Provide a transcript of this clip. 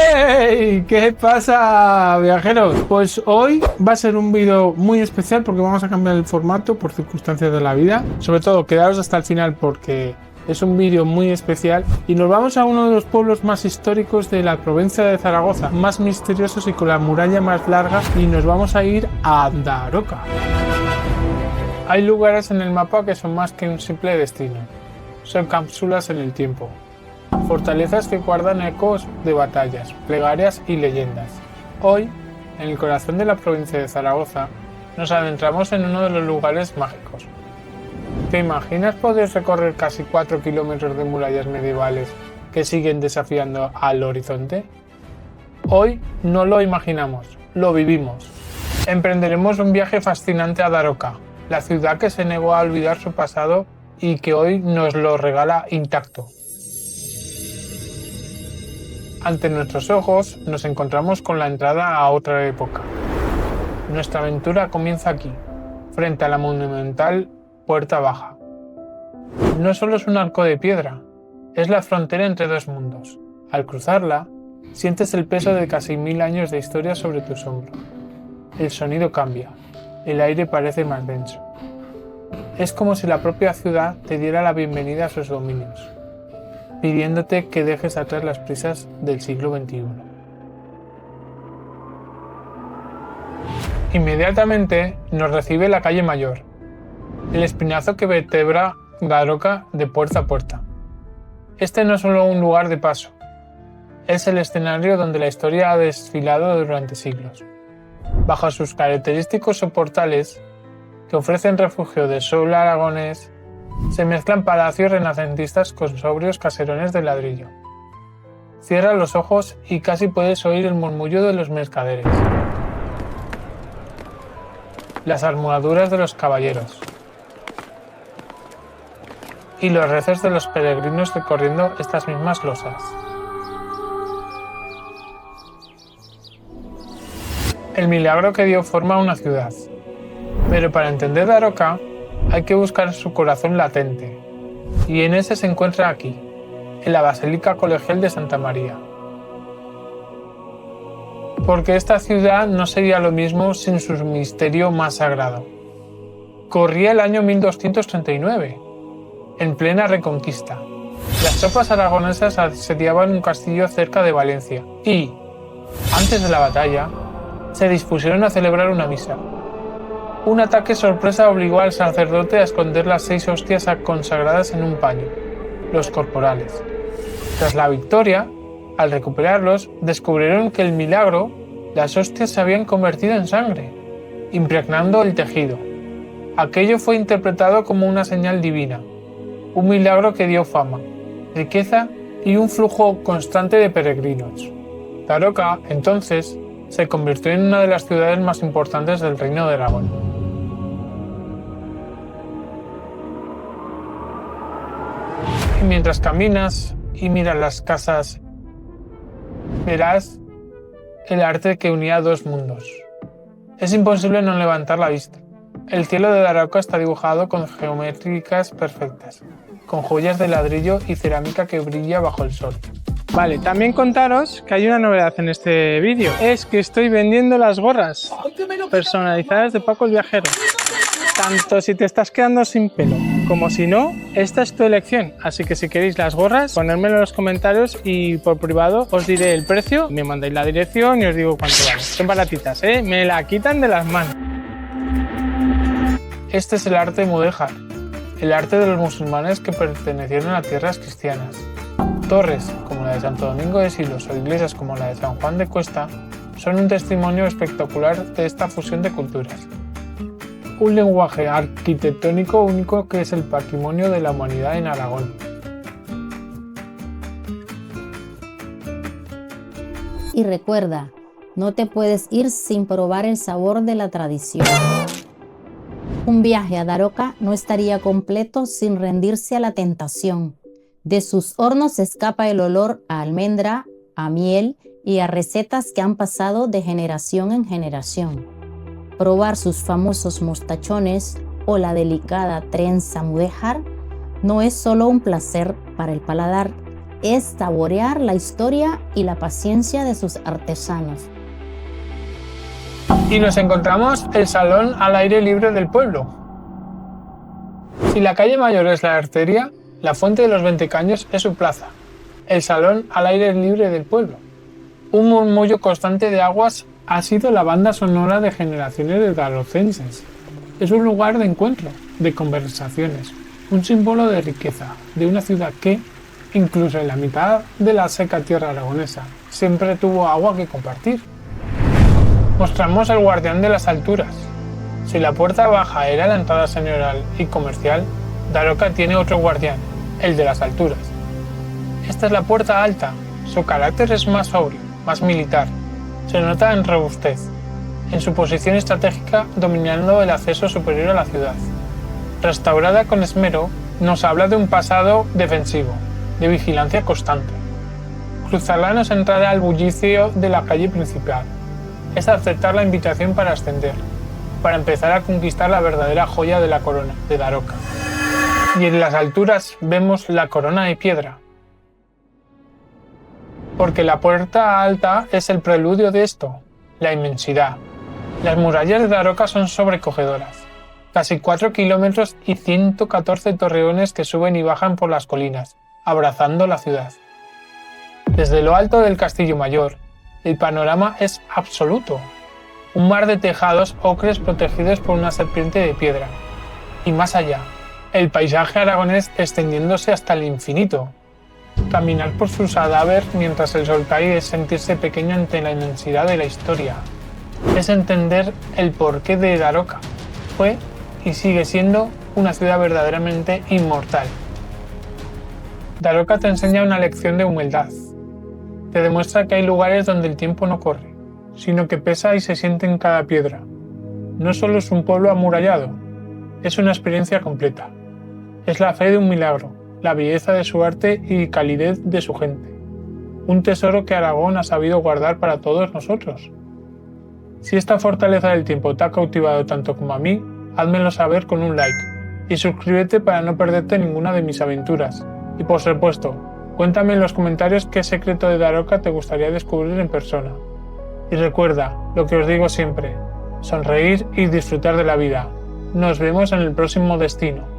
¡Hey! ¿Qué pasa, viajeros? Pues hoy va a ser un vídeo muy especial porque vamos a cambiar el formato por circunstancias de la vida. Sobre todo, quedaros hasta el final porque es un vídeo muy especial y nos vamos a uno de los pueblos más históricos de la provincia de Zaragoza, más misteriosos y con la muralla más larga, y nos vamos a ir a Daroca. Hay lugares en el mapa que son más que un simple destino. Son cápsulas en el tiempo. Fortalezas que guardan ecos de batallas, plegarias y leyendas. Hoy, en el corazón de la provincia de Zaragoza, nos adentramos en uno de los lugares mágicos. ¿Te imaginas poder recorrer casi 4 kilómetros de murallas medievales que siguen desafiando al horizonte? Hoy no lo imaginamos, lo vivimos. Emprenderemos un viaje fascinante a Daroca, la ciudad que se negó a olvidar su pasado y que hoy nos lo regala intacto. Ante nuestros ojos nos encontramos con la entrada a otra época. Nuestra aventura comienza aquí, frente a la monumental Puerta Baja. No solo es un arco de piedra, es la frontera entre dos mundos. Al cruzarla, sientes el peso de casi 1000 años de historia sobre tus hombros. El sonido cambia, el aire parece más denso. Es como si la propia ciudad te diera la bienvenida a sus dominios, pidiéndote que dejes atrás las prisas del siglo XXI. Inmediatamente nos recibe la calle Mayor, el espinazo que vertebra Daroca de puerta a puerta. Este no es solo un lugar de paso, es el escenario donde la historia ha desfilado durante siglos. Bajo sus característicos soportales, que ofrecen refugio de sol aragonés, se mezclan palacios renacentistas con sobrios caserones de ladrillo. Cierra los ojos y casi puedes oír el murmullo de los mercaderes, las armaduras de los caballeros y los rezos de los peregrinos recorriendo estas mismas losas. El milagro que dio forma a una ciudad. Pero para entender Daroca hay que buscar su corazón latente, y en ese se encuentra aquí, en la Basílica Colegial de Santa María. Porque esta ciudad no sería lo mismo sin su misterio más sagrado. Corría el año 1239, en plena Reconquista. Las tropas aragonesas asediaban un castillo cerca de Valencia y, antes de la batalla, se dispusieron a celebrar una misa. Un ataque sorpresa obligó al sacerdote a esconder las 6 hostias consagradas en un paño, los corporales. Tras la victoria, al recuperarlos, descubrieron que el milagro, las hostias se habían convertido en sangre, impregnando el tejido. Aquello fue interpretado como una señal divina, un milagro que dio fama, riqueza y un flujo constante de peregrinos. Daroca, entonces, se convirtió en una de las ciudades más importantes del Reino de Aragón. Y mientras caminas y miras las casas, verás el arte que unía dos mundos. Es imposible no levantar la vista. El cielo de Daroca está dibujado con geométricas perfectas, con joyas de ladrillo y cerámica que brilla bajo el sol. Vale, también contaros que hay una novedad en este vídeo. Es que estoy vendiendo las gorras personalizadas de Paco el Viajero. Tanto si te estás quedando sin pelo como si no, esta es tu elección. Así que si queréis las gorras, ponérmelo en los comentarios y por privado os diré el precio, me mandáis la dirección y os digo cuánto vale. Son baratitas, ¿eh? Me la quitan de las manos. Este es el arte mudéjar, el arte de los musulmanes que pertenecieron a tierras cristianas. Torres, como la de Santo Domingo de Silos, o iglesias como la de San Juan de Cuesta, son un testimonio espectacular de esta fusión de culturas. Un lenguaje arquitectónico único que es el patrimonio de la humanidad en Aragón. Y recuerda, no te puedes ir sin probar el sabor de la tradición. Un viaje a Daroca no estaría completo sin rendirse a la tentación. De sus hornos escapa el olor a almendra, a miel y a recetas que han pasado de generación en generación. Probar sus famosos mostachones o la delicada trenza mudéjar no es solo un placer para el paladar, es saborear la historia y la paciencia de sus artesanos. Y nos encontramos el salón al aire libre del pueblo. Si la calle mayor es la arteria, la fuente de los 20 caños es su plaza, el salón al aire libre del pueblo. Un murmullo constante de aguas ha sido la banda sonora de generaciones de darocenses. Es un lugar de encuentro, de conversaciones, un símbolo de riqueza, de una ciudad que, incluso en la mitad de la seca tierra aragonesa, siempre tuvo agua que compartir. Mostramos el guardián de las alturas. Si la puerta baja era la entrada señorial y comercial, Daroca tiene otro guardián, el de las alturas. Esta es la puerta alta. Su carácter es más sobrio, más militar. Se nota en robustez, en su posición estratégica dominando el acceso superior a la ciudad. Restaurada con esmero, nos habla de un pasado defensivo, de vigilancia constante. Cruzarla no es entrar al bullicio de la calle principal. Es aceptar la invitación para ascender, para empezar a conquistar la verdadera joya de la corona, de Daroca. Y en las alturas vemos la corona de piedra. Porque la puerta alta es el preludio de esto, la inmensidad. Las murallas de Daroca son sobrecogedoras. Casi 4 kilómetros y 114 torreones que suben y bajan por las colinas, abrazando la ciudad. Desde lo alto del Castillo Mayor, el panorama es absoluto. Un mar de tejados ocres protegidos por una serpiente de piedra. Y más allá, el paisaje aragonés extendiéndose hasta el infinito. Caminar por su cadáver mientras el sol cae es sentirse pequeño ante la inmensidad de la historia. Es entender el porqué de Daroca. Fue y sigue siendo una ciudad verdaderamente inmortal. Daroca te enseña una lección de humildad. Te demuestra que hay lugares donde el tiempo no corre, sino que pesa y se siente en cada piedra. No solo es un pueblo amurallado, es una experiencia completa. Es la fe de un milagro, la belleza de su arte y calidez de su gente. Un tesoro que Aragón ha sabido guardar para todos nosotros. Si esta fortaleza del tiempo te ha cautivado tanto como a mí, házmelo saber con un like y suscríbete para no perderte ninguna de mis aventuras. Y por supuesto, cuéntame en los comentarios qué secreto de Daroca te gustaría descubrir en persona. Y recuerda, lo que os digo siempre, sonreír y disfrutar de la vida. Nos vemos en el próximo destino.